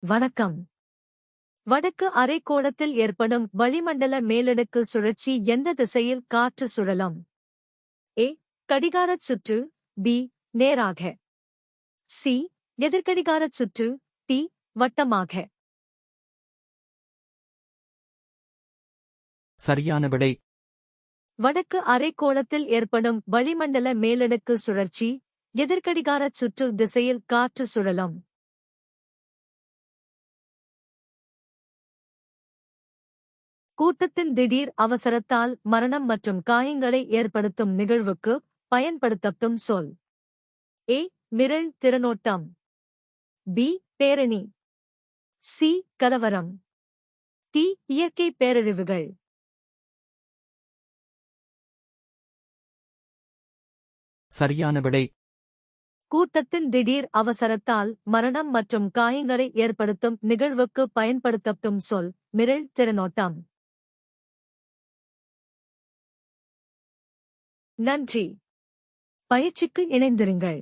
வணக்கம். வடக்கு அரைக்கோளத்தில் ஏற்படும் வளிமண்டல மேலடுக்கு சுழற்சி எந்த திசையில் காற்று சுழலும்? ஏ. கடிகாரச் சுற்று. பி. நேராக. சி. எதிர்கடிகாரச் சுற்று. டி. வட்டமாக. சரியான விடை. வடக்கு அரைக்கோளத்தில் ஏற்படும் வளிமண்டல மேலடுக்கு சுழற்சி எதிர்கடிகாரச் சுற்று திசையில் காற்று சுழலும். கூட்டத்தின் திடீர் அவசரத்தால் மரணம் மற்றும் காயங்களை ஏற்படுத்தும் நிகழ்வுக்கு பயன்படுத்தப்படும் சொல். ஏ. மிரள் திறனோட்டம். பி. பேரணி. சி. கலவரம். டி. இயற்கை பேரழிவுகள். சரியான விடை. கூட்டத்தின் திடீர் அவசரத்தால் மரணம் மற்றும் காயங்களை ஏற்படுத்தும் நிகழ்வுக்கு பயன்படுத்தப்படும் சொல் மிரள் திறனோட்டம். நன்றி. பயிற்சிக்கு இணைந்திருங்கள்.